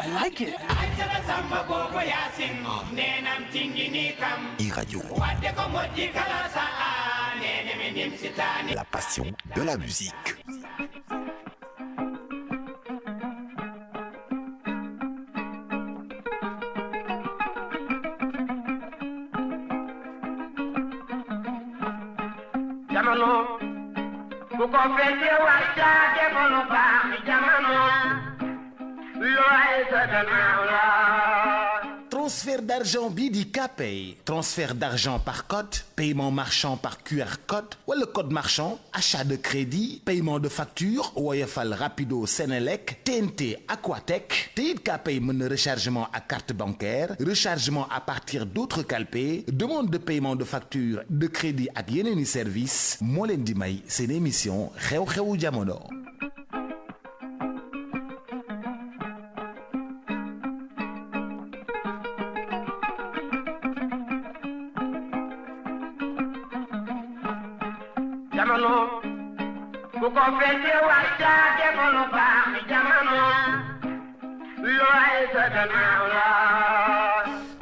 I like it. E-Radio. La passion de la musique. Jamano, ku ko fete wacca defal baax jamano, looy sa gannaaw la. Transfert d'argent bii di Kpay transfert d'argent par code paiement marchand par QR code wala code marchand achat de crédit paiement de facture Woyofal Rapido Senelec TNT Aquatech te it Kpay mën na rechargement à carte bancaire rechargement à partir d'autres calpés demande de paiement de facture de crédit ak yeneeni service moo leen di may seen émission xew-xewu jamono. Jamano, ku ko fete wacca defal baax jamano, looy sa gannaaw la.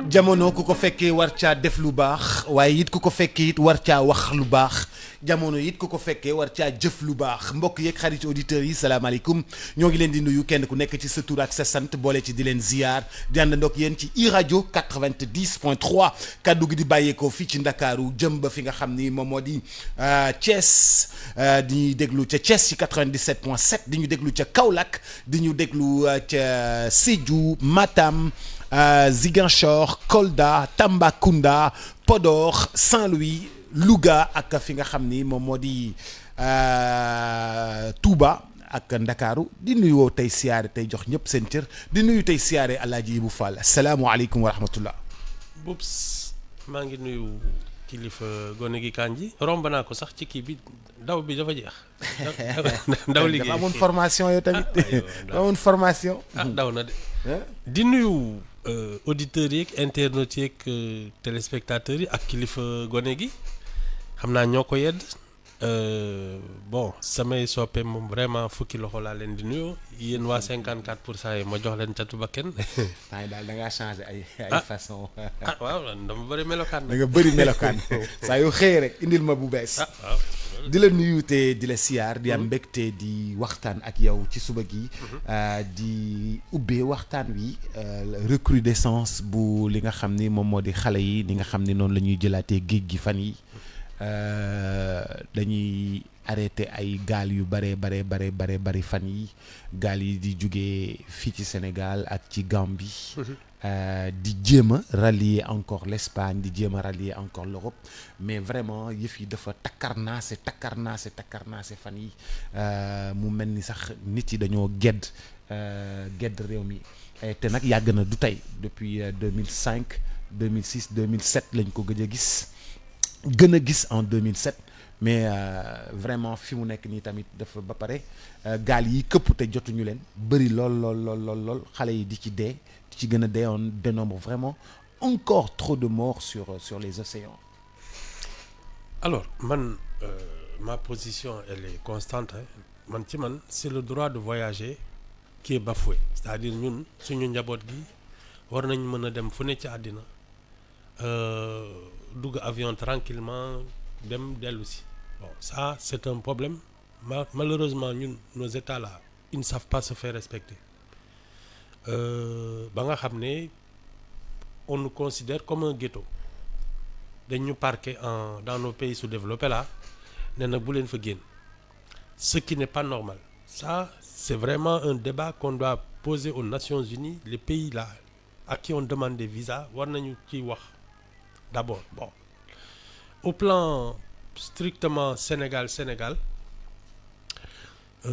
jamono ku ko fekkee war caa def lu baax waaye it ku ko fekkee it war caa wax lu baax jamono it ku ko fekkee war caa jëf lu baax mbokk yeeg xarit auditeurs yi salaamaaleykum ñoo ngi leen di nuyu kenn ku nekk ci sa tur ak sa sant boole ci di leen ziar di àndandoo ak yéen ci e-radio 90.3 kaddu gi di bàyyeekoo fii ci Ndakaaru jëm ba fi nga xam ni moom moo di Thiès di ñu déglu ca Thiès ci 97.7 di ñu déglu ca Kaolack di ñu déglu ca Sédhiou Matam. Ziguinchor Kolda Tambacounda Podor Saint-Louis Louga ak fi nga xam ni moom moo di Touba ak Ndakaaru di nuyoo tey siyaare tey jox ñëpp seen cër di nuyu tey siyaare Alaaji Ibu Fall asalaamualeykum wa rahmatullah. Bubs maa ngi nuyu kilifa gone gi Kandji romb naa ko sax ci kii bi daw bi dafa jeex. daw liggéey dafa amoon formation yow tamit. dafa amoon formation. daw na de. di nuyu auditeurs yeeg internautes yeeg téléspectateurs yi ak kilifa gone gi xam naa ñoo ko yedd bon samay soppe moom vraiment fukki loxo laa leen di nuyu yéen waa 54% yi ma jox leen catu bakken. waaye daal da ngaa changé ay façon. waaw dama bëri melokaan. da nga bëri melokaan saa yoo xëyee rek indil ma bu bees. waaw. di la nuyu te di la siyaar di am mbégte di waxtaan ak yow ci suba gi di ubbee waxtaan wi recrudescence bu li nga xam ni moom moo di xale yi ni nga xam ni noonu la ñuy jëlaatee géej gi fan yi dañuy arrêté ay gaal yu bare fan yi gaal yi di jóge fii ci Sénégal ak ci Gambie di jéem a rallier encore l'Espagne di jéem a rallier encore l'Europe mais vraiment yëf yi dafa takkarnaase fan yi mu mel ni sax nit yi dañoo gedd réew mi te nag yàgg na du tey depuis 2005 2006 2007 lañ ko gëj a gis en 2007 mais vraiment fi mu nekk nii tamit dafa ba pare gaal yi këpp te jotuñu leen bëri lool xale yi di ci dee di ci gën a dee on dénombre vraiment encore trop de morts sur les océans. Alors man ma position elle est constante man ci man c'est le droit de voyager qui est bafoué c'est-à-dire ñun suñu njaboot gi war nañ mën a dem fu ne ci àddina dugg avion tranquillement dem dellu si bon ça c'est un problème malheureusement ñun nos états là ils ne savent pas se faire respecter ba nga xam ne on nous considère comme un ghetto dañ ñu parquer dans nos pays sous-développés là ne nag bu leen fa génn ce qui n'est pas normal ça c'est vraiment un débat qu'on doit poser aux Nations Unies les pays là à qui on demande des visas war nañu ciy wax d'abord bon au plan strictement Sénégal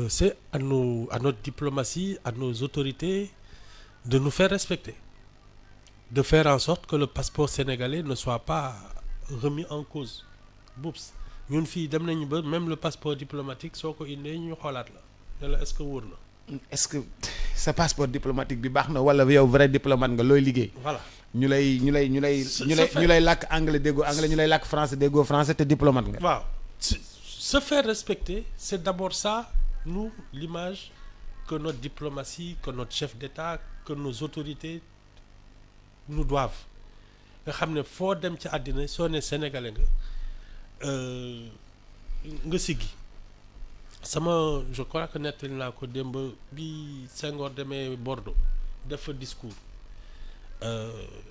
c'est à notre diplomatie à nos autorités de nous faire respecter de faire en sorte que le passeport sénégalais ne soit pas remis en cause boops ñun fii dem nañu ba même le passeport diplomatique soo ko indee ñu xoolaat la ne la est-ce que wóor na. est-ce que sa passeport diplomatique bi baax na wala yow vrai diplomate nga looy liggéey. voilà ñu lay làkk anglais déggoo anglais ñu lay làkk français déggoo français te diplomate nga. waaw se faire respecter c'est d'abord ça nous l'image que notre diplomatie, que notre chef d'État, que nos autorités nous doivent. nga xam ne foo dem ci àddina soo ne sénégalais nga siggi je crois que nettali naa ko démb bi Senghor demee Bordeaux def fa discours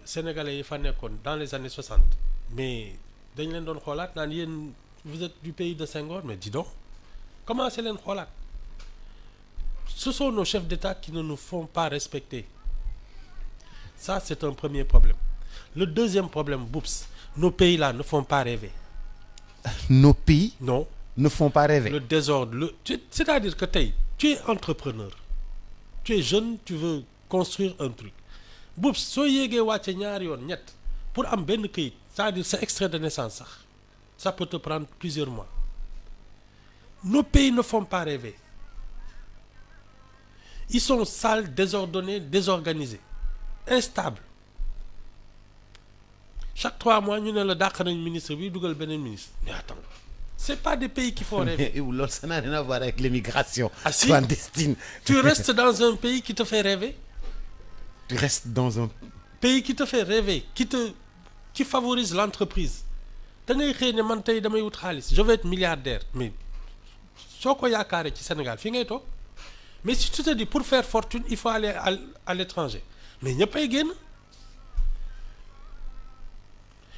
sénégalais yi fa nekkoon dans les années 60 mais dañ leen doon xoolaat naan yéen vous êtes du pays de Senghor mais dis donc commencé leen xoolaat ce sont nos chefs d'État qui ne nous font pas respecter ça c'est un premier problème. Le deuxième problème, Boups, nos pays là ne font pas rêver. Nos pays non ne font pas rêver. Le désordre, c'est-à-dire que tu es entrepreneur, tu es jeune, tu veux construire un truc. Boups, soo yéegee wàcce ñaari yoon ñett pour am benn këyit, c'est-à-dire sa extrait de naissance sax ça peut te prendre plusieurs mois. Nos pays ne font pas rêver. Ils sont sales, désordonnés, désorganisés, instables. Chaque 3 mois ñu ne la dàq nañ ministre bi dugal beneen ministre mais attends c'est pas des pays qui font rêver. Mais loolu ça n'a rien à voir avec l'immigration si clandestine. Tu restes dans un pays qui te fait rêver. Tu restes dans un pays qui te fait rêver qui favorise l'entreprise da ngay xëy ne man tey damay wut xaalis je vais être milliardaire mais soo ko yaakaaree ci Sénégal fii ngay toog mais si tu te dis pour faire fortune il faut aller à l'étranger mais ñëppay génn.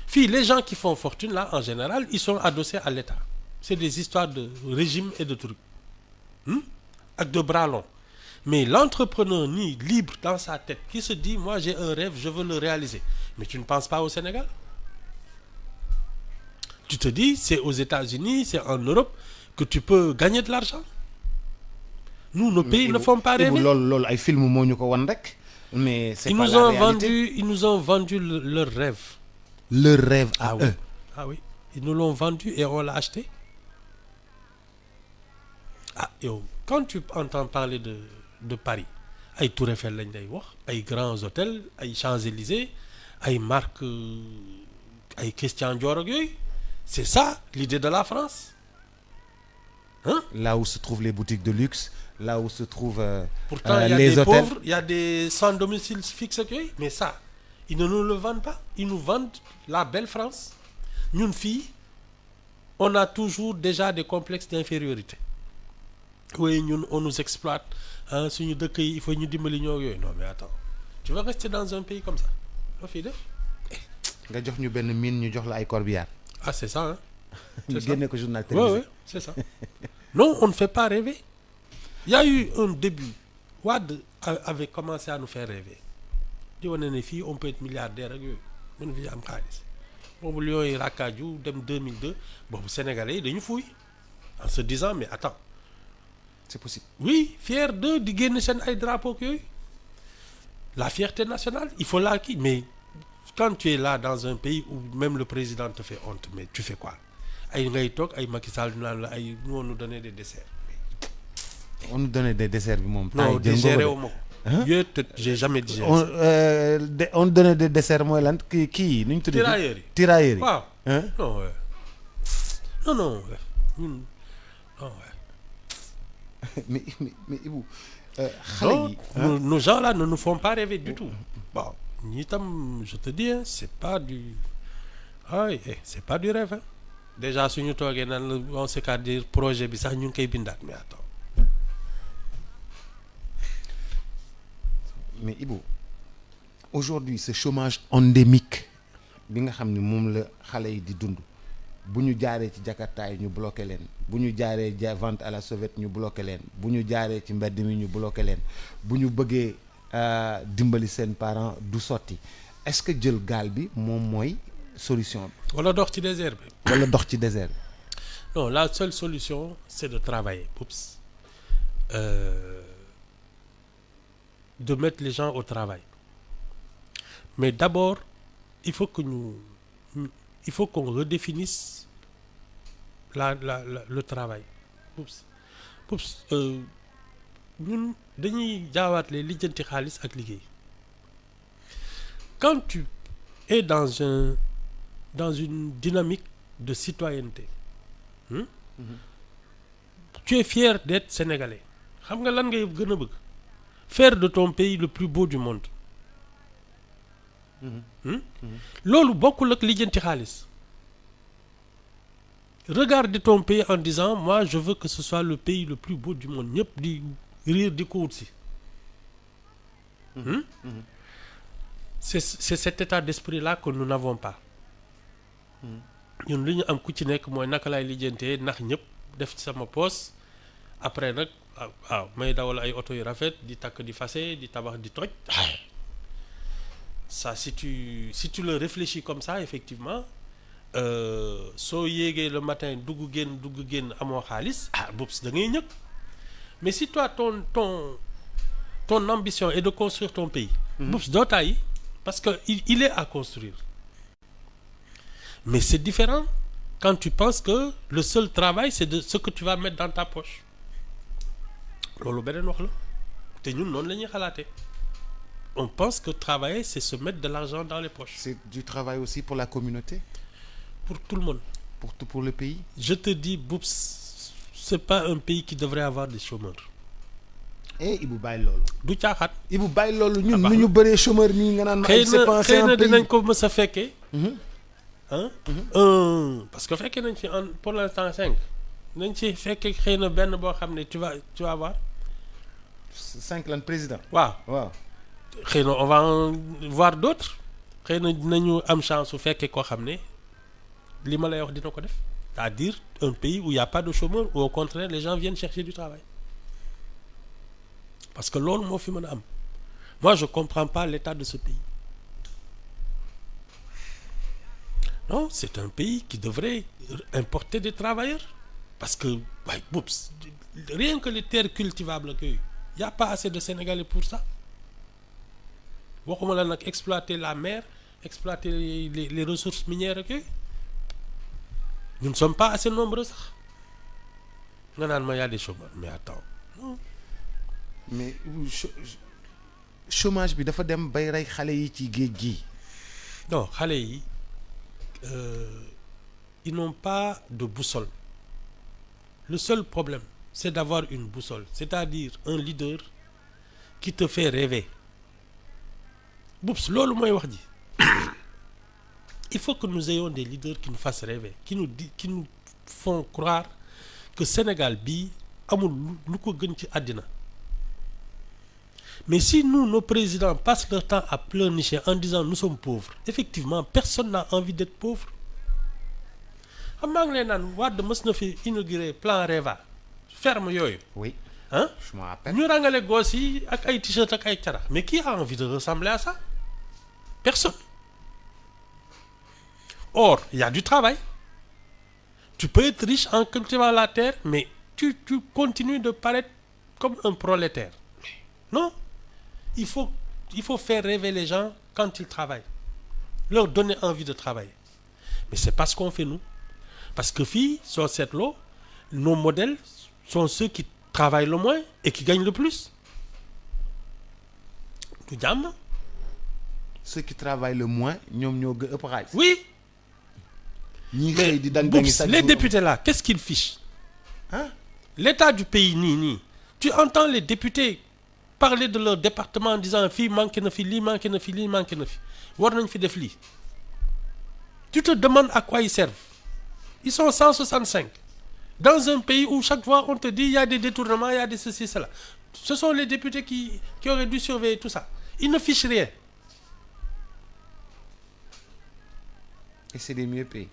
Fii les gens qui font fortune là en général ils sont adossés à l'État c'est des histoires de régime et de trucs ak de bras longs mais l'entrepreneur ni libre dans sa tête qui se dit moi j'ai un rêve je veux le réaliser mais tu ne penses pas au Sénégal tu te dis c'est aux États-Unis c'est en Europe que tu peux gagner de l'argent nous nos pays ne font pas rêver loolu ay film moo ñu ko wan rek mais c'est ils pas nous la ont réalité. ils nous ont vendu leur rêve. Leur rêve à eux. Ah oui, ils nous l'ont vendu et on l'a acheté. Ah yow quand tu entends parler de Paris ay Tour Eiffel lañ lay wax ay grands hôtels ay Champs-Élysées ay marques ay Christian Dior ak yooyu c'est ça l'idée de la France hein. Là où se trouvent les boutiques de luxe, là où se trouvent pourtant il y a les des hôtels. pauvres, il y a des sans domicile fixe ak yooyu mais ça ils ne nous le vendent pas ils nous vendent la belle France ñun fii on a toujours déjà des complexes d'infériorité oui ñun on nous exploite ah suñu dëkk yi il faut ñu dimbali ñoo yooyu non mais attends tu vas rester dans un pays comme ça loo fiy def. nga jox ñu benn mine ñu jox la ay corbillard. Ah c'est ça hein. ñu génne ko journal Oui, télévisé. oui, c'est ça. Non, on ne fait pas rêver. Il y a eu un début. Wade avait commencé à nous faire rêver. Di wane ne fii on peut être milliardaire ak yooyu mën fi am xaalis boobu Lions yi rakkaaju dem 2002 boobu Sénégalais yi dañu fuuy en se disant mais attends C'est possible. oui fier de di génn seen ay drapeaux ak yooyu la fierté nationale il faut la kii mais quand tu es là dans un pays où même le président te fait honte mais tu fais quoi ay ngay toog ay Macky Sall naan la ay nous on nous donnait des desserts. On nous donnait des desserts bi moom. Non digéré wu ma ko. Yooyu j'ai jamais digéré. On donnait des desserts mooy lan kii nu ñu tuddee. Tirailleurs yi. Tirailleurs yi. waaw. Hein? non ouais. non ñun non ouais. mais Ibou. Non, xale yi. nos gens là ne nous font pas rêver du tout. Bon ñi tam je te dis hein, c'est pas du c'est pas du rêve hein. Déjà suñu toogee naan la on sait qu'à dire projet bi sax ñu ngi koy bindaat mais attends. Mais Ibou aujourd'hui ce chômage endémique bi nga xam ne moom la xale yi di dund bu ñu jaaree ci Jakarta yi ñu bloqué leen bu ñu jaaree vente à la sauvette ñu bloqué leen bu ñu jaaree ci mbedd mi ñu bloqué leen bu ñu bëggee dimbali seen parents du sotti est-ce que jël gaal bi moom mooy solution bi. wala dox ci désert bi. wala dox ci désert bi. Non, la seule solution c'est de travailler. Oups. De mettre les gens au travail. Mais d'abord, il faut qu'on redéfinisse le travail. Oups. Ñun dañuy jaawaatlee lijjanti xaalis ak liggéey. Quand tu es dans une dynamique de citoyenneté, tu es fier d'être sénégalais xam nga lan ngay gën a bëgg faire de ton pays le plus beau du monde loolu bokkul ak lijjanti xaalis regarde ton pays en disant moi je veux que ce soit le pays le plus beau du monde ñëpp di riir di ko wut si c'est cet état d'esprit là que nous n'avons pas ñun li ñu am ku ci nekk mooy naka laay lijjantee ndax ñëpp def ci sama poos après nag waaw may dawal ay oto yu rafet di takk di fase di tabax di toj ça si tu le réfléchis comme ça effectivement soo yéegee le matin dugg génn amoo xaalis boops da ngay ñëkk mais si toi ton ambition est de construire ton pays boops doo tàyyi parce que il est à construire mais c'est différent quand tu penses que le seul travail c'est de ce que tu vas mettre dans ta poche loolu beneen wax la te ñun noonu la ñuy xalaatee on pense que travailler c'est se mettre de l'argent dans les poches. C'est du travail aussi pour la communauté, pour tout le monde. Pour le pays. Je te dis Boups, c'est pas un pays qui devrait avoir des chômeurs. Ibou bàyyi loolu. du caaxaat. Ibou bàyyi loolu ñun nu ñu bëree chômeur nii nga naan. xëy na dinañ ko mës a fekkee. Parce que fekkee nañ fi pour l'instant 5 nañ ci fekkee xëy na benn boo xam ne tu vas voir. 5 lan président. waaw. xëy na on va en voir d'autres xëy na dinañu am chance su fekkee koo xam ne li ma lay wax dina ko def c'est-à-dire un pays où il y a pas de chômeurs ou au contraire les gens viennent chercher du travail parce que loolu moo fi mën a am moi je comprends pas l'état de ce pays non c'est un pays qui devrait importer des travailleurs parce que waaye boops rien que les terres cultivables ak yooyu y a pas assez de Sénégalais pour ça waxuma la nag exploiter la mer exploiter les ressources minières ak yooyu nous ne sommes pas assez nombreux sax nga naan ma y a des chômeurs mais attends non. mais chômage bi dafa dem bay rey xale yi ci géej gi. non xale yi ils n'ont pas de boussole le seul problème c'est d'avoir une boussole c'est-à-dire un leader qui te fait rêver Boups loolu mooy wax ji il faut que nous ayons des leaders qui nous fassent rêver qui nous font croire que Sénégal bii amul lu ko gën ci àddina mais si nous nos présidents passent leur temps à pleurnicher en disant nous sommes pauvres effectivement personne n'a envie d'être pauvre xam maa ngi lay naan Wade mës na fi inauguré plan REVA ferme yooyu. oui je me rappelle. ñu rangale gos yi ak ay t-shirt ak ay carax mais qui a envie de ressembler à ça personne. Or il y a du travail tu peux être riche en cultivant la terre mais tu continues de paraître comme un prolétaire non il faut faire rêver les gens quand ils travaillent leur donner envie de travailler mais c'est pas ce qu'on fait nous parce que fii soo seetloo nos modèles sont ceux qui travaillent le moins et qui gagnent le plus du jàmm. Ceux qui travaillent le moins ñoom ñoo gën ëpp xaalis. oui. ñi xëy di dang les députés là qu'est-ce qu'ils fichent l'état du pays nii tu entends les députés parler de leur département en disant fii manqué na fi lii manqué na fi lii manqué na fi war nañ fi def lii tu te demandes à quoi ils servent ils sont 165 dans un pays où chaque fois on te dit il y a des détournements il y a des ceci cela ce sont les députés qui auraient dû surveiller tout ça ils ne fichent rien et c'est des mieux payés.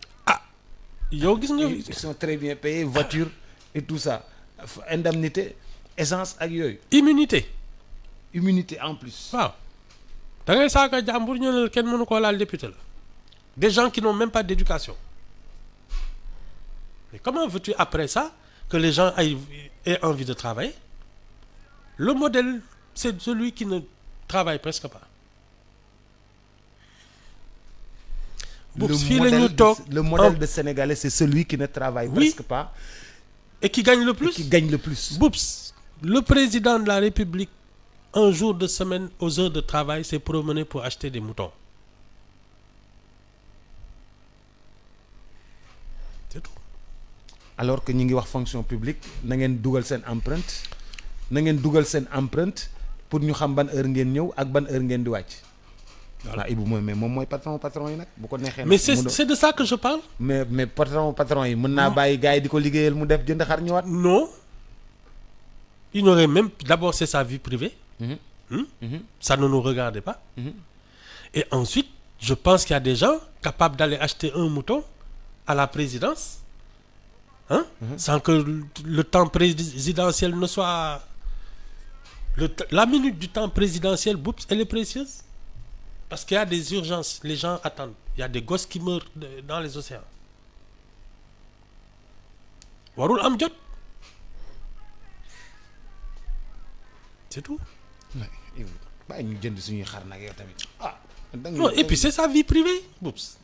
yow gis nga. Ils sont très bien payés voiture et tout ça indemnité essence ak yooyu. immunité en plus. waaw da ngay saaka jàmbur ñu ne kenn mënu koo laal député la des gens qui n'ont même pas d'éducation mais comment veux-tu après ça que les gens aient envie de travailler le modèle c'est celui qui ne travaille presque pas. Le modèle de Sénégalais c'est celui qui ne travaille presque pas et qui gagne le plus. Et qui gagne le plus. Boups, le président de la République un jour de semaine aux heures de travail s'est promené pour acheter des moutons. C'est tout. alors que ñi ngi wax fonction publique na ngeen dugal seen empreinte pour ñu xam ban heure ngeen ñëw ak ban heure ngeen di wàcc. voilà Ibou mais moom mooy patron yi nag bu ko neexee. mais c'est de ça que je parle. mais patron yi mën naa bàyyi gars yi di ko liggéeyal mu def jënd xar ñëwaat. non il n'aurait même d'abord c'est sa vie privée. Ça ne nous regardait pas. Et ensuite je pense qu'il y a des gens capables d'aller acheter un mouton à la présidence sans que le temps présidentiel ne soit la minute du temps présidentiel, boups, elle est précieuse parce qu'il y a des urgences, les gens attendent, il y a des gosses qui meurent dans les océans. warul am jot, c'est tout. bàyyi ñu jënd suñuy xar nag yow tamit non, et puis c'est sa vie privée, boups,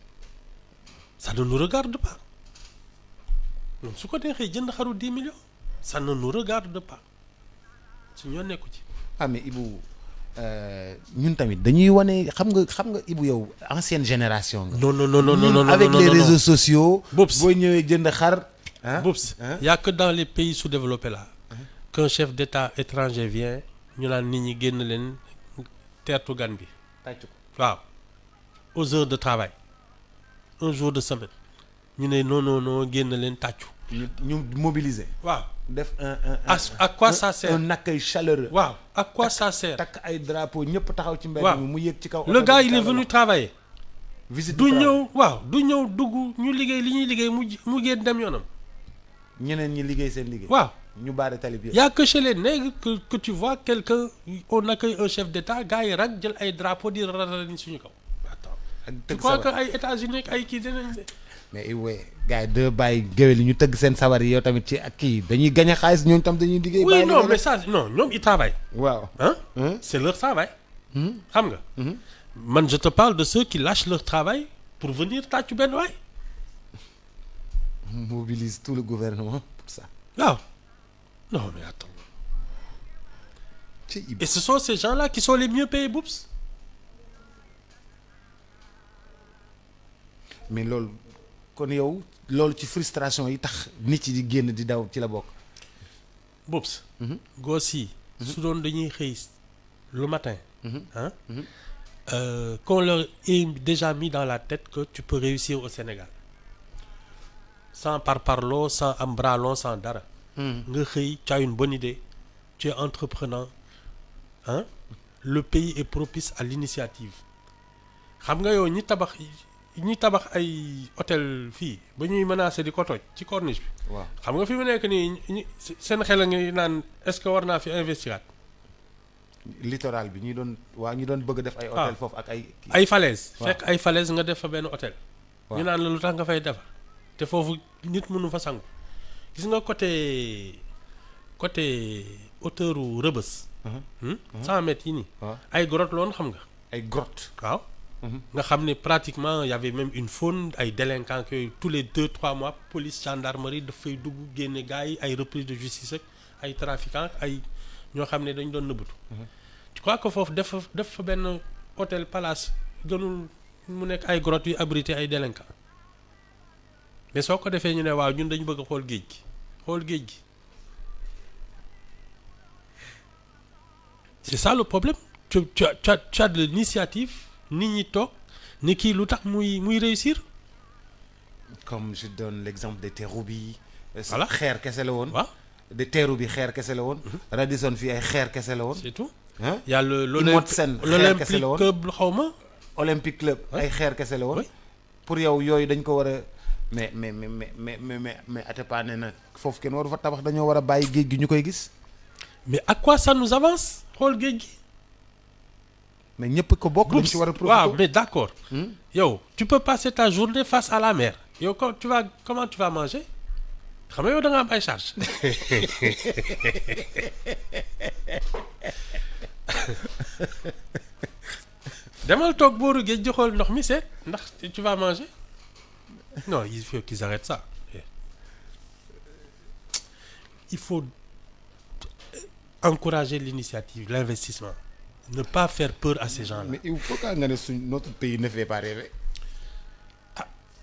ça ne nous regarde pas. Donc su ko neexee jënd xaru 10 millions ça ne nous regarde pas su ñoo nekku ci. mais Ibou ñun tamit dañuy wane xam nga Ibou yow ancienne génération nga. non avec les réseaux sociaux. Boups booy ñëwee jënd xar. Boups y a que dans les pays sous-développés là qu'un chef d'État étranger vient ñu naan nit ñi génn leen teertu gan bi. tàcc ko waaw aux heures de travail un jour de semaine ñu ne non génn leen tàccu. ñu mobiliser. waaw def à quoi ça sert un accueil chaleureux. waaw à quoi ça sert. takk ay drapeaux ñëpp taxaw ci mbedd mi mu yëg ci kaw. le gars il est venu travailler. visite du ñëw dugg ñu liggéey li ñuy liggéey mu génn dem yoonam. ñeneen ñi liggéey seen liggéey. waaw ñu baare tali bi. y a que chez les nègres que tu vois quelqu'un on accueille un chef d'État gars yi rek jël ay drapeaux di rarani suñu kaw. attends tu crois que ay États-Unis ay kii dinañ. mais gars yi de bàyyi géwél yi ñu tëgg seen sabar yi yow tamit ci ak kii dañuy gañ a xaalis ñooñu tam dañuy liggéey. oui non mais ça non ñoom ils travaillent. waaw c'est leur travail. xam nga. man je te parle de ceux qui lâchent leur travail pour venir tàccu benn waay. mobilise tout le gouvernement pour ça. waaw non mais attends. et ce sont ces gens-là qui sont les mieux payés, boups. mais loolu kon yow loolu ci frustration yi tax nit yi di génn di daw ci la bokk. boops. gos yi. su doon dañuy xëy le matin. qu'on leur ait déjà mis dans la tête que tu peux réussir au Sénégal sans parparloo, sans am bras long, sans dara. nga xëy tu as une bonne idée, tu es entreprenant, le pays est propice à l'initiative. xam nga yow ñi tabax ay hôtel fii ba ñuy menacé di ko toj ci corniche bi. waaw xam nga fi mu nekk nii seen xel a ngi naan est-ce que war naa fi investigaat. littoral bi ñi doon bëgg def ay hôtel foofu ak ay falaise. fekk ay falaise nga def fa benn hôtel. ñu naan la lu tax nga fay defar te foofu nit mënu fa sangu. gis nga côté hauteur u Rebeuss. 100 mètres yi nii. ay grotte loon xam nga. ay grotte waaw. nga xam ne pratiquement y avait même une faune ay délinquants yooyu tous les 2-3 mois police gendarmerie dafay dugg génne gars yi ay reprise de justice ak ay trafiquants ay ñoo xam ne dañ doon nëbbatu. tu crois que foofu def fa benn hôtel palace gënul mu nekk ay grottes yu abrité ay délinquants mais soo ko defee ñu ne waaw ñun dañu bëgg a xool géej gi c'est ça le problème. tu as de l'initiative. nit ñi toog ni kii lu tax muy réussir. comme je donne l'exemple de Terrou-Bi. voilà xeer kese la woon. waaw de Terrou-Bi xeer kese la woon. Radisson fii ay xeer kese la woon. c'est tout. y a l'Olympique Club xaw ma. Olympique Club ay xeer kese la woon. pour yow yooyu dañ ko war a mais Atepa nee na foofu kenn waru fa tabax dañoo war a bàyyi géej gi ñu koy gis. mais à quoi ça nous avance xool géej gi. mais ñëpp ko bokk dañ ci war a profiter. waaw mais d'accord. yow tu peux passer ta journée face à la mer. yow comment tu vas manger xam nga yow da nga am ay charges. demal toog booru géej di xool ndox mi seet ndax tu vas manger non il faut qu'ils arrêtent ça. il faut encourager l'initiative, l'investissement. Ne pas faire peur à ces gens-là. mais il faut que notre pays ne fait pas rêver.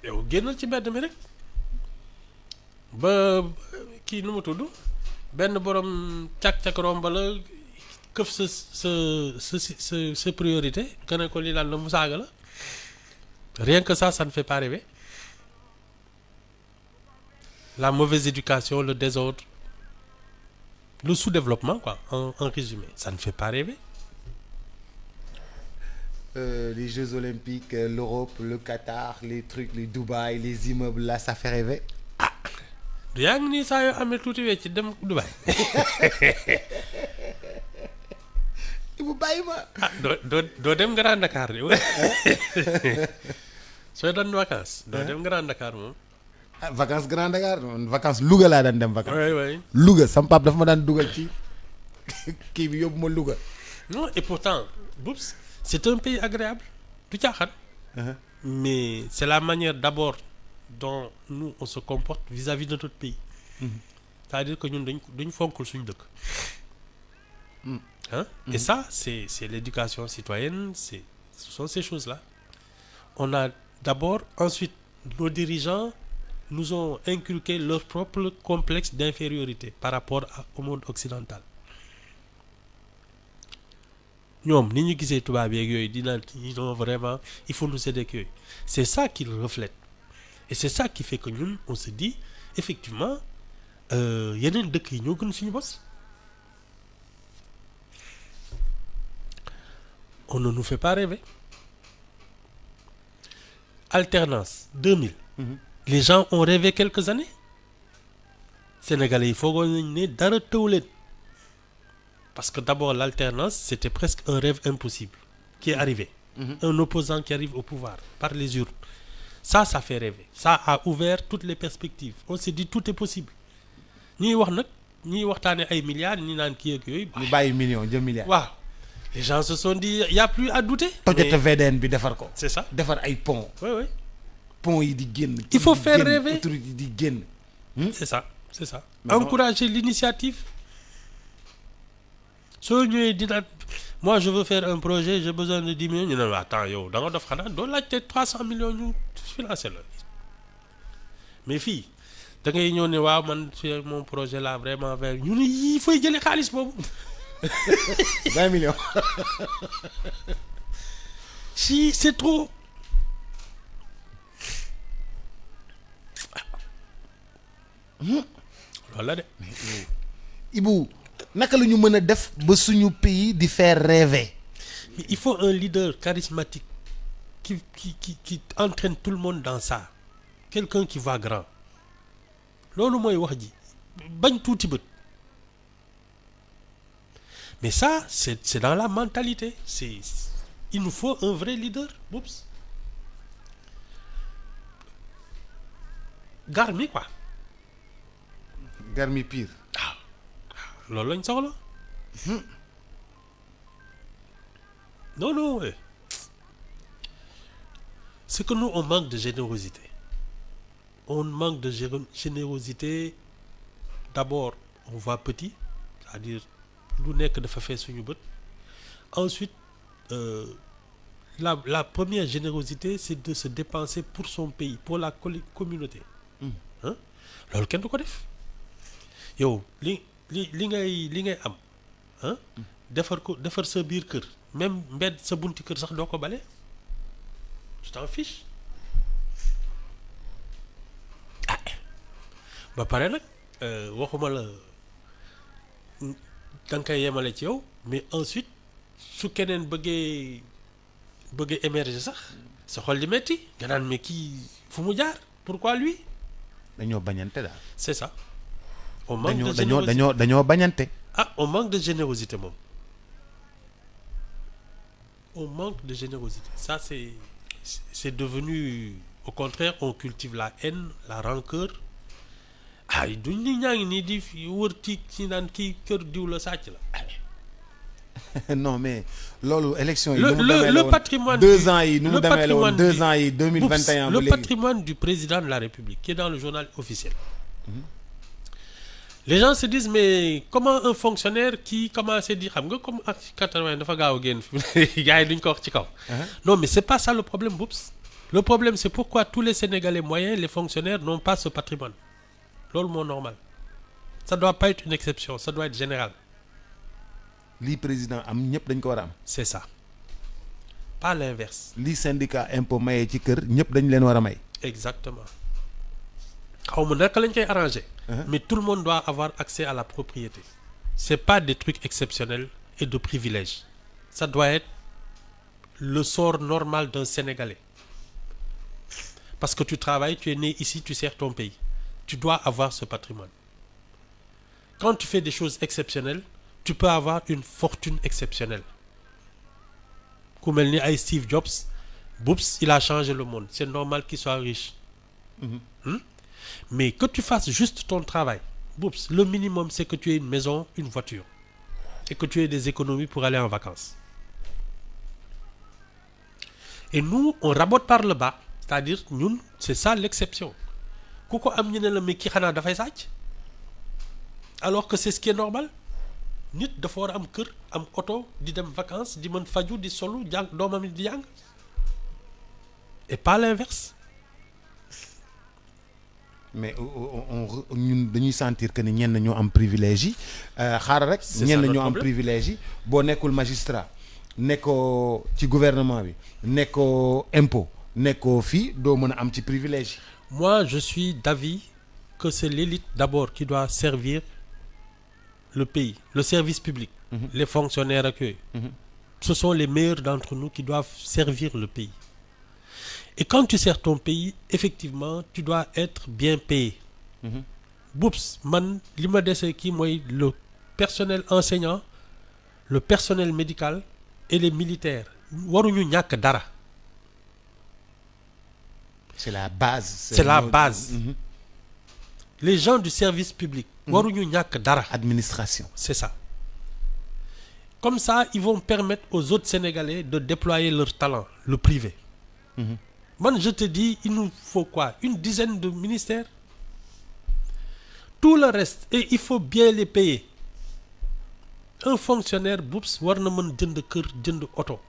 yow génnal ci mbedd mi rek ba kii nu mu tudd benn borom càq-càq romba la këf sa priorité que ne ko lii lan la mu saaga la rien que ça ne fait pas rêver. La mauvaise éducation, le désordre, le sous-développement, quoi, en résumé, ça ne fait pas rêver. Les Jeux Olympiques, l'Europe, le Qatar, les trucs, les Dubaï, les immeubles, là, ça fait rêver. Ah, yaa ngi nii saa yoo amee tuuti wecc ci dem Dubaï. bu bàyyi ma. Ah doo dem Grand Dakar de. sooy doon vacances. doo dem Grand Dakar moom. ah vacances Grand Dakar vacances Louga laa daan dem vacances. oui oui. Louga sama pap dafa ma daan dugal ci kii bi yóbbu ma Louga. non et pourtant Boubs c'est un pays agréable du caaxaan. mais c'est la manière d'abord dont nous on se comporte vis-à-vis de notre pays. c'est-à-dire que ñun dañ fonkul suñu dëkk. Hein? Et ça c'est l'éducation citoyenne, ce sont ces choses-là. On a d'abord, ensuite nos dirigeants nous ont inculqué leur propre complexe d'infériorité par rapport au monde occidental. ñoom ni ñu gisee tubaab yeeg yooyu dina non vraiment il faut nous aider ak yooyu c'est ça qu'ils reflètent et c'est ça qui fait que ñun on se dit effectivement yeneen dëkk yi ñoo gën suñu bos. On ne nous fait pas rêver. Alternance 2000. Les gens ont rêvé quelques années. Sénégalais yi foogoon nañ ne dara tëw leen parce que d'abord l'alternance c'était presque un rêve impossible qui est arrivé. Un opposant qui arrive au pouvoir par les urnes. Ça fait rêver. Ça a ouvert toutes les perspectives. On s'est dit tout est possible. ñuy wax nag ñuy waxtaane ay milliards ñi naan kii ak yooyu. ñu bàyyi million jël milliard. waaw les gens se sont dit y a plus à douter. tojate VDN bi defar ko. c'est ça defar ay pont. oui oui. pont yi di génn. il faut faire rêver autorité di génn. c'est ça. Encourager l'initiative. soo ñëwee dina moi je veux faire un projet j'ai besoin de 10 millions ñu ne attends yow da nga dof xanaa doo laajte 300 millions ñu financer la mais fii da ngay ñëw ne waaw man c'est mon projet là vraiment vers ñu ne yii fay jëlee xaalis boobu. 20 millions. si c'est trop. loolu la de. Ibou naka la ñu mën a def ba suñu pays di faire rêver. Mais il faut un leader charismatique qui entraîne tout le monde dans ça. Quelqu'un qui voit grand. loolu mooy wax ji bañ tuuti bët. Mais ça c'est dans la mentalité il nous faut un vrai leader Boubs. Garmi quoi. Garmi pire. loolu lañ soxla. non c'est que nous on manque de générosité. On manque de générosité. D'abord on voit petit, c'est-à-dire lu nekk dafa fee suñu bët. Ensuite la première générosité c'est de se dépenser pour son pays, pour la communauté. Hein? loolu kenn du ko def. yow li ngay am ah defar sa biir kër même mbedd sa bunti kër sax doo ko bale tu t'en fiches ba pare nag waxuma la da nga koy yemale ci yow mais ensuite su keneen bëggee émerger sax sa xol di metti nga naan mais kii fu mu jaar pourquoi lui. dañoo bañante daal. c'est ça. on manque de générosité dañoo bañante. on manque de générosité moom. On manque de générosité. Ça c'est devenu au contraire on cultive la haine, la rancœur. duñ ni ñaa ngi nii di wër ci naan kii kër diw la sàcc la. non mais loolu élection yi. le patrimoine 2 ans yi nu mu demee la woon 2 ans yi 2021. le patrimoine du président de la République qui est dans le journal officiel. Les gens se disent mais comment un fonctionnaire qui commence di xam nga comme ak 80 dafa gaaw a génn fi gars yi duñ ko wax ci kaw. Non mais c'est pas ça le problème Boubs. Le problème c'est pourquoi tous les Sénégalais moyens les fonctionnaires n'ont pas ce patrimoine. loolu moo normal ça doit pas être une exception ça doit être général. lii président am ñëpp dañ ko war a am. c'est ça pas l'inverse. lii syndicat impôt mayee ci kër ñëpp dañ leen war a may. exactement xaw ma naka lañ koy arranger. mais tout le monde doit avoir accès à la propriété. c'est pas des trucs exceptionnels et de privilèges. ça doit être le sort normal d'un Sénégalais. Parce que tu travailles, tu es né ici, tu sers ton pays. Tu dois avoir ce patrimoine. Quand tu fais des choses exceptionnelles, tu peux avoir une fortune exceptionnelle. Comme elle n'est Steve Jobs, Boops, il a changé le monde. C'est normal qu'il soit riche. Mais que tu fasses juste ton travail, Boops, le minimum, c'est que tu aies une maison, une voiture. Et que tu aies des économies pour aller en vacances. Et nous, on rabote par le bas. C'est-à-dire, ñun, c'est ça l'exception. Ku ko am ñu ne la mais kii xanaa dafay sàcc. Alors que c'est ce qui est normal. Nit dafa war a am kër, am oto, di dem vacances, di mën faju, di solu, jàng doomam di jàng. Et pas l'inverse. mais ñun dañuy sentir que ni ñenn ñoo am privilège yi xaaral rek. ñenn ñoo am privilège yi boo nekkul magistrat nekkoo ci gouvernement bi nekkoo impôt nekkoo fii doo mën a am ci privilège yi. Moi, je suis d'avis que c'est l'élite d'abord qui doit servir le pays, le service public, les fonctionnaires ak yooyu. Ce sont les meilleurs d'entre nous qui doivent servir le pays. Et quand tu sers ton pays, effectivement, tu dois être bien payé. Boops, man, li ma dese kii mooy le personnel enseignant, le personnel médical et les militaires. Waruñu ñàkk dara. C'est la base. C'est la base. Les gens du service public. waruñu ñàkk dara. Administration. C'est ça. Comme ça, ils vont permettre aux autres Sénégalais de déployer leur talent, le privé. Man, je te dis, il nous faut quoi? Une dizaine de ministères. Tout le reste, et il faut bien les payer. Un fonctionnaire, boops, war na mën jënd kër, jënd oto.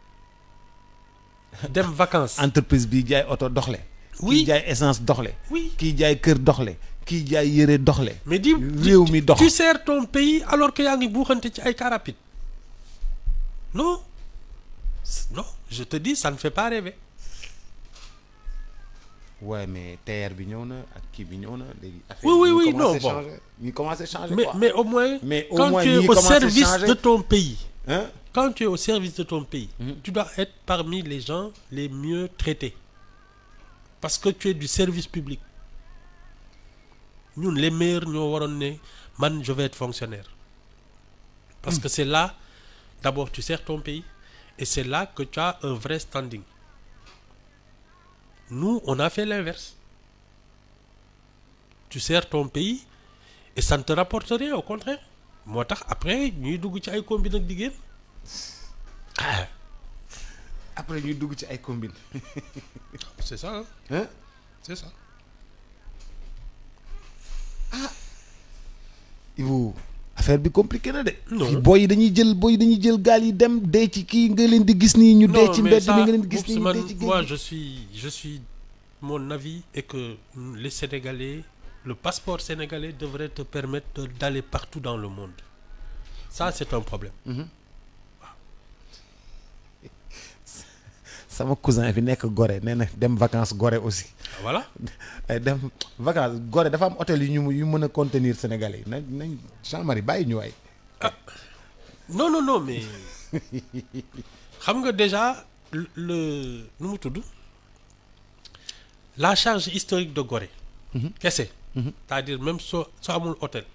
Dem vacances. Entreprise bi jaay oto doxle. Oui. Kii jaay essence doxle. Oui. Kii jaay kër doxle. Kii jaay yére doxle. Mais dis, réew mi dox. tu sers ton pays alors que yaa ngi buuxante ci ay car rapide. Non. Non, je te dis, ça ne fait pas rêver. Ouais, mais TER bi ñëw na ak kii bi ñëw na léegi. Oui, non, bon. ñu commencé changer Mais, quoi. mais au moins, Mais au quand moins, tu es ñi au commencé service changer. de ton pays, Hein? quand tu es au service de ton pays, tu dois être parmi les gens les mieux traités. Parce que tu es du service public. Nous, les meilleurs, nous waroon ne man, je vais être fonctionnaire. Parce que c'est là, d'abord, tu sers ton pays, et c'est là que tu as un vrai standing. Nous, on a fait l'inverse. Tu sers ton pays, et ça ne te rapporte rien, au contraire. Moo tax après ñuy dugg ci ay combine ak jigéen. Après ñuy dugg ci ay combine. C'est ça, hein? Hein? C'est ça. Ibu affaire bi compliqué na de. Non. Fii booy yi dañuy jël gaal yi dem dee ci kii nga leen di gis nii ñu dee ci mbedd mi nga leen di gis nii ñu dee ci géej moi gi. je suis mon avis est que les Sénégalais, le passeport sénégalais devrait te permettre d'aller partout dans le monde. Ça, c'est un problème. Sama cousin fi nekk Gorée nee na dem vacances Gorée aussi. Voilà. ay dem vacances Gorée dafa am hôtel yu mën a contenir Sénégalais yi nañ Jean-Marie bàyyi ñu waay. Non, mais xam nga déjà le nu mu tudd la charge historique de Gorée. Kese. C'est-à-dire même soo amul hôtel.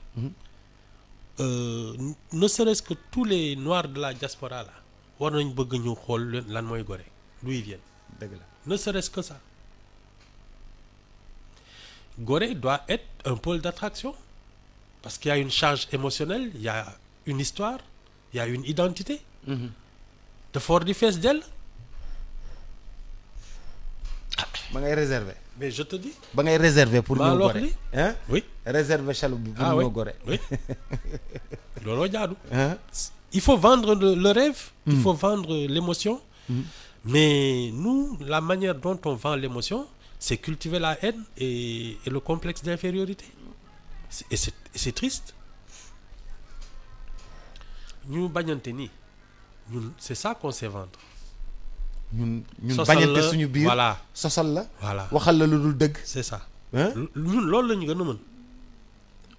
Ne serait-ce que tous les noirs de la diaspora là war nañ bëgg ñu xool lan mooy Gorée d'où ils viennent. dëgg la. Ne serait-ce que ça. Gorée doit être un pôle d'attraction parce qu'il y a une charge émotionnelle, il y a une histoire, il y a une identité. dafa war di fees dell. ba ngay réserver. Mais je te dis. ba ngay réserver pour maa ñëw la wax Gorée. li hein? oui. Réserver chaloupe bi pour Ah ñëw oui. Gorée. Oui. looloo jaadu. Hein? Il faut vendre le rêve, il faut vendre l'émotion. Mais nous, la manière dont on vend l'émotion, c'est cultiver la haine et le complexe d'infériorité. c'est triste ñu bañante nii ñun c'est ça qu'on sait vendre. ñun sosal bañante la, suñu biir. voilà sosal la. voilà waxal la lu dul dëgg. c'est ça. hein ñun loolu la ñu gën a mën.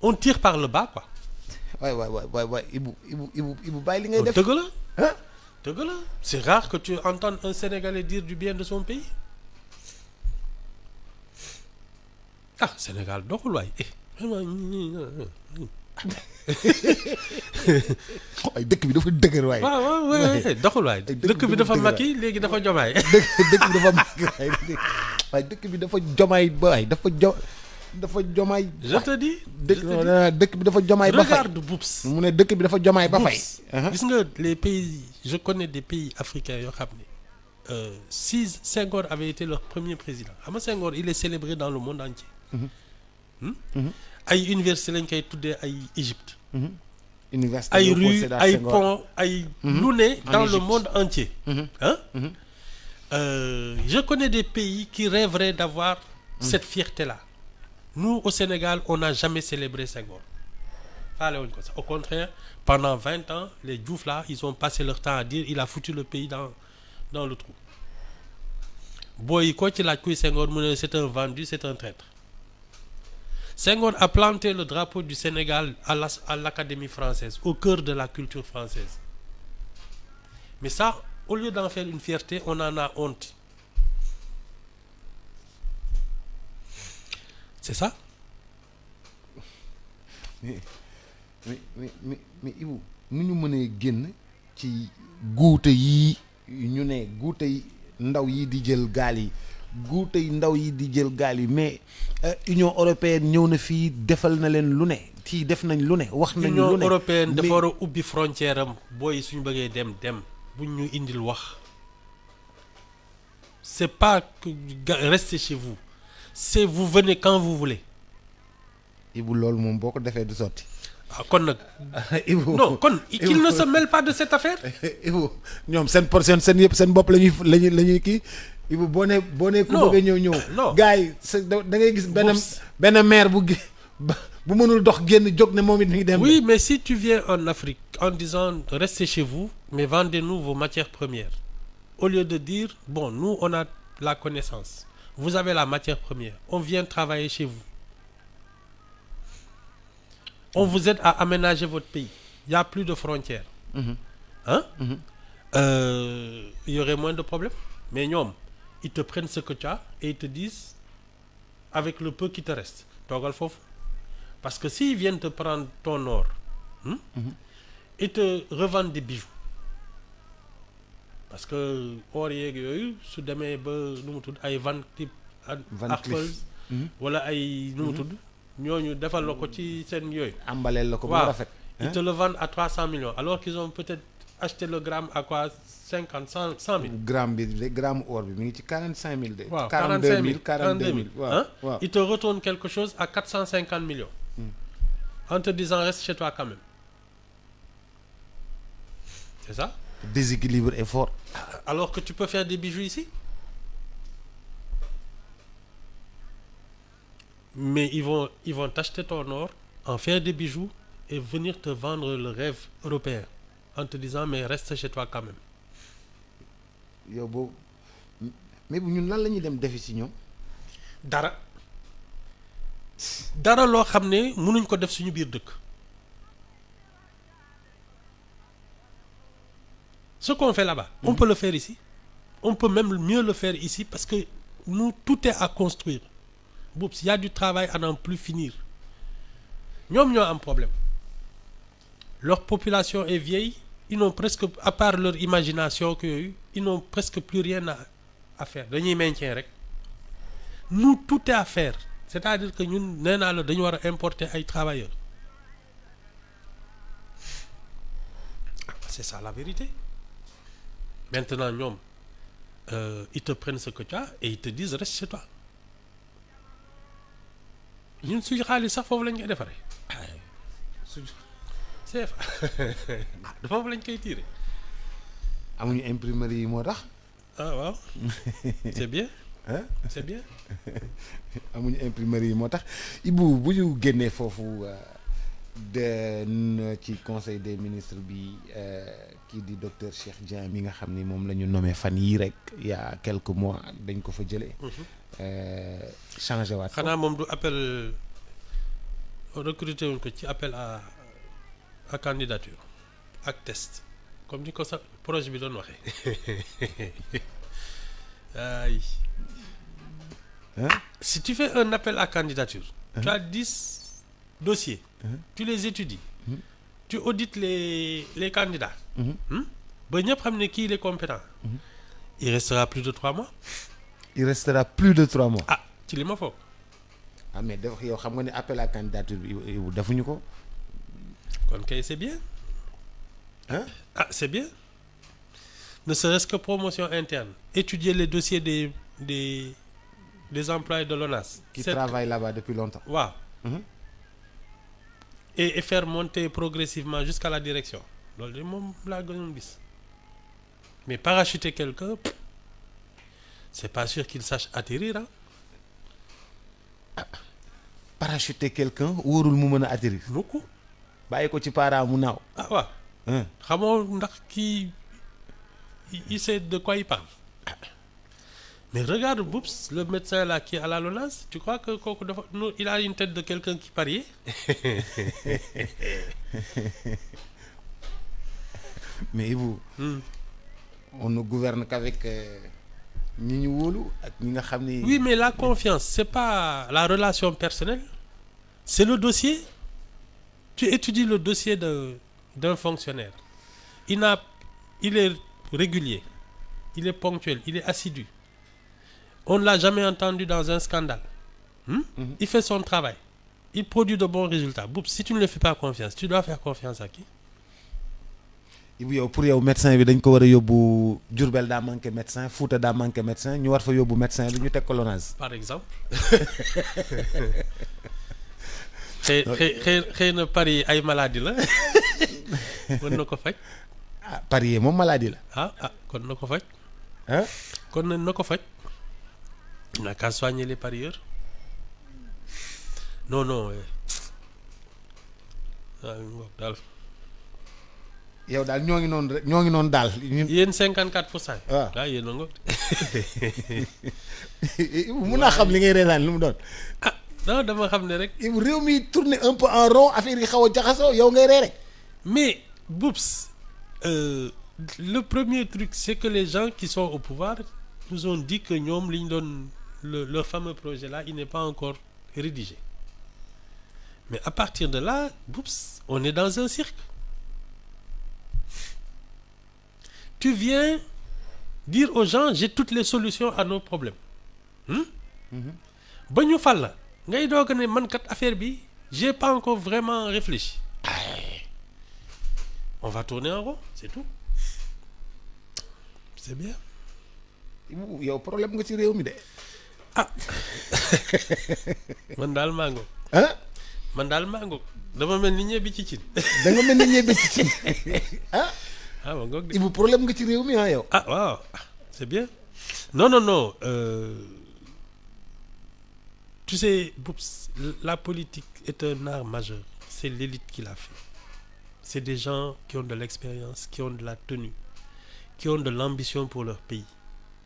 on tire par le bas quoi. waay Ibou bàyyi li ngay def. dëgg la. hein dëgg la c'est rare que tu entends un Sénégalais dire du bien de son pays. ah Sénégal doxul waay ay dëkk bi dafa dëgër waay. waaw doxul waay dëkk bi dafa Macky léegi dafa Diomaye. dëkk bi dafa mag waaye dëkk bi dafa jomaay ba waay dafa jomaay. je te dis. dëkk bi dafa jomaay ba fay. regarde Boups. mu ne dëkk bi dafa jomaay ba fay. gis nga les pays je connais des pays africains yoo xam ne si Senghor avait été leur premier président xam nga Senghor il est célébré dans le monde entier. ay université lañ koy tuddee ay Égypte. université ay Léopold rue Sédar ay Senghor. pont ay lu ne dans le Égypte. monde entier. Hein? Je connais des pays qui rêveraient d'avoir cette fierté-là. Nous au Sénégal on n'a jamais célébré Senghor. faale wuñ ko sax au contraire pendant 20 ans les Diouf là ils ont passé leur temps à dire il a foutu le pays dans le trou. booy ko ci laaj kuy Senghor mu ne c'est un vendu c'est un traître. Senghor a planté le drapeau du Sénégal à l'Académie française, au cœur de la culture française. Mais ça, au lieu d'en faire une fierté, on en a honte. C'est ça? mais Ibou nu ñu mënee génn ci guute yi ñu ne guute yi ndaw yi di jël gaal yi guute yi ndaw yi di jël gaal yi mais Union européenne ñëw na fii defal na leen lu ne fii def nañ lu ne wax nañ lu ne. Union européenne dafa war a ubbi frontière am booy suñu bëggee dem buñ ñu indil wax. C'est pas que restez chez vous c'est vous venez quand vous voulez. Ibou loolu moom boo ko defee du sotti. ah kon nag. Ibou non kon qu'il ne se mêle pas de cette affaire. Ibou ñoom seen seen yëpp seen bopp la ñuy kii Ibou boo nee ku bëgg a ñëw. non gars yi da ngay gis benn maire bu mënul dox génn jóg ne moom it mi ngi dem. oui mais si tu viens en Afrique en disant restez chez vous mais vendez-nous vos matières premières au lieu de dire bon nous on a la connaissance vous avez la matière première on vient travailler chez vous. On vous aide à aménager votre pays. Il n'y a plus de frontières. Hein? Il y aurait moins de problèmes. Mais ñoom, ils te prennent ce que tu as et ils te disent, avec le peu qui te reste, toogal foofu. Parce que s'ils viennent te prendre ton or, et te revendent des bijoux, parce que or yeeg yooyu su demee ba nu mu tudd ay Van Cleef wala ay nu mu tudd ñooñu defal la ko ci seen yooyu. ambaleel la ko bu rafet. Ils te le vendent à 300 millions alors qu'ils ont peut-être acheté le gramme à quoi 50 100 000. gramme bi de gramme or bi mi ngi ci 45 000 de. waaw 42 000 42 000 waaw waaw. Ils te retournent quelque chose à 450 millions. En te disant reste chez toi quand même. C'est ça? Le déséquilibre est fort. Alors que tu peux faire des bijoux ici. Mais ils vont t'acheter ton or, en faire des bijoux et venir te vendre le rêve européen en te disant mais reste chez toi quand même. yow boobu mais bu ñun lan la ñuy dem defi si ñoom. dara loo xam ne mënuñ ko def suñu biir dëkk. Ce qu'on fait là-bas, on peut le faire ici. On peut même mieux le faire ici parce que nous tout est à construire. Boobu il y a du travail à n'en plus finir. ñoom ñoo am problème. Leur population est vieille, ils n'ont presque à part leur imagination que yooyu ils n'ont presque plus rien à faire dañuy maintien rek. Nous tout est à faire c'est-à-dire que ñun nee naa la dañu war a importer ay travailleurs. C'est ça la vérité. Maintenant ñoom ils te prennent ce que tu as et ils te disent reste chez toi. ñun suñu xaalis sax foofu lañ koy defaree. c'est foofu lañ koy tirer. amuñu imprimerie yi moo tax. ah waaw c'est bien. hein c'est bien. amuñu imprimerie yi moo tax Ibou bu ñu génnee foofu ci conseil des ministres bi kii di docteur Cheikh Dieng mi nga xam ni moom la ñu nommé fan yii rek il y a quelques mois dañ ko fa jëlee. changé waat. xanaa moom du appel recruter wuñ ko ci appel à candidature ak test comme ni ko sa projet bi doon waxee. ay. Si tu fais un appel à candidature, tu as 10 dossiers, tu les étudies, tu audites les candidats. Ba ñëpp xam ne kii il est compétent. Il restera plus de 3 mois. Il restera plus de 3 mois. Ah ci li ma foog. ah mais dafa yow xam nga ne appel à candidature bi defuñu ko. kon kay c'est bien. Hein? Ah c'est bien. Ne serait-ce que promotion interne. Étudier les dossiers des employés de l'ONAS. Qui travaillent là-bas depuis longtemps. Waaw. Et faire monter progressivement jusqu'à la direction. Loolu de moom laa gënoon gis. Mais parachuter quelqu'un, c'est pas sûr qu'il sache atterrir hein. Parachuter quelqu'un wóorul mu mën a atterrir. Beaucoup. bàyyi ko ci para mu naaw. Ah waaw. xamoo ndax kii il sait de quoi il parle. Mais regarde Boups, le médecin là qui est à la LONASE, tu crois que kooku dafa il a une tête de quelqu'un qui pariait. Mais Ibou. On ne gouverne qu'avec ñi ñu wóolu ak ñi nga xam ni. Oui, mais la confiance, c'est pas la relation personnelle, c'est le dossier. Tu étudies le dossier d'un fonctionnaire. Il est régulier, il est ponctuel, il est assidu. On ne l'a jamais entendu dans un scandale. Il fait son travail. Il produit de bons résultats. Boups, si tu ne le fais pas confiance, tu dois faire confiance à qui? Ibou yow pour yow médecin bi dañ ko war a yóbbu Diourbel daa manqué médecin Fouta daa manqué médecin ñu war fa yóbbu médecin bi ñu teg ko LONASE. Par exemple. xëy na Paris ay maladie la mën na ko faj. ah Paris moom maladie la. kon na ko faj. ah kon na ko faj. On n'a qu'à soigner les parieurs. Non daal. yow daal ñoo ngi noonu daal. yéen 54%. waaw yéen a ngo. mun naa xam li ngay reetaan lu mu doon. non dama xam ne rek. réew mi tourner un peu en rond affaire yi xaw a jaxasoo yow ngay reere. Mais Boups, le premier truc c'est que les gens qui sont au pouvoir nous ont dit que ñoom li ñu doon leur fameux projet là il n'est pas encore rédigé. Mais à partir de là, Boups, on est dans un cirque. Tu viens dire aux gens j'ai toutes les solutions à nos problèmes. Ba ñu fal la ngay doog a ne man kat affaire bi j'ai pas encore vraiment réfléchi. On va tourner en rond, c'est tout. C'est bien. yow problème nga ci réew mi de. man daal maa ngoog. man daal maa ngoog dama mel ni ñebbi ci cin. da nga mel ni ñebbi ci cin. ma ngoog de. Ibou problème nga ci réew mi yow. Waaw c'est bien. Non. Tu sais, Boups, la politique est un art majeur. C'est l'élite qui l'a fait. C'est des gens qui ont de l'expérience, qui ont de la tenue, qui ont de l'ambition pour leur pays.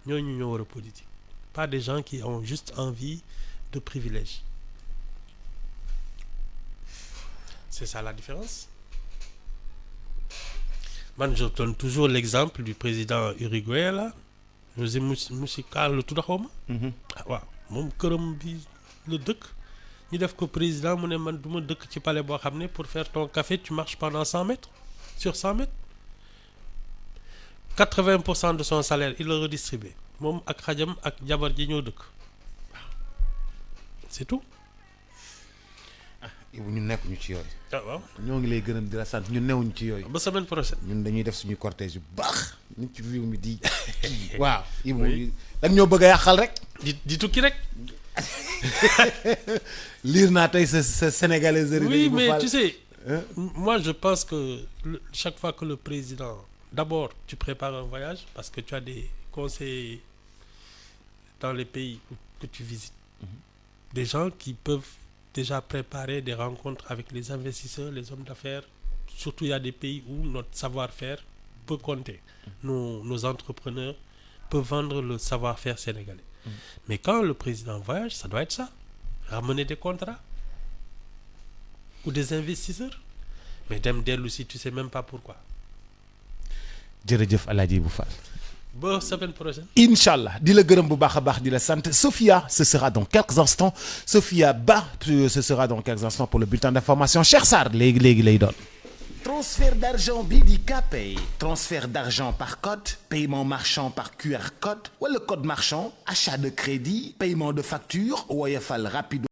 Ñooñu ñoo war a politique. Pas des gens qui ont juste envie de privilèges. C'est ça la différence. Man, je donne toujours l'exemple du président uruguayen là. José Mujica la tudd xaw ma. Waaw moom këram bi la dëkk. ñu def ko président mu ne man du ma dëkk ci palais boo xam ne pour faire ton café tu marches pendant 100 mètres sur 100 mètres 80% de son salaire il le redistribue moom ak xajam ak jabar ji ñoo dëkk waaw c'est tout. Ibou ñu nekkuñu ci yooyu. Waaw ñoo ngi lay gërëm di la sant ñu newuñu ci yooyu. ba semaine prochaine. ñun dañuy def suñu cortège yu baax nit ci réew mi di. waaw Ibou dañ ñoo bëgg a yàqal rek. di tukki rek. lire naa tey sa sénégalaise. Oui, mais tu sais, moi je pense que chaque fois que le président, d'abord tu prépares un voyage parce que tu as des conseils dans les pays que tu visites. Des gens qui peuvent déjà préparer des rencontres avec les investisseurs, les hommes d'affaires. Surtout, il y a des pays où notre savoir-faire peut compter. Nos entrepreneurs peuvent vendre le savoir-faire sénégalais. Mais quand le président voyage, ça doit être ça. Ramener des contrats ou des investisseurs. Mais dem dellu si tu sais même pas pourquoi. jërëjëf Alaaji Ibou Fall. Ba semaine prochaine. Inch'Allah di la gërëm bu baax a baax di la sant Sophia ce sera dans quelques instants Sophia Ba ce sera dans quelques instants pour le bulletin d'information Cheikh Sarr léegi lay doon. Transfert d'argent bi di Kpay transfert d'argent par code paiement marchand par QR code wala code marchand achat de crédit paiement de facture Woyofal rapide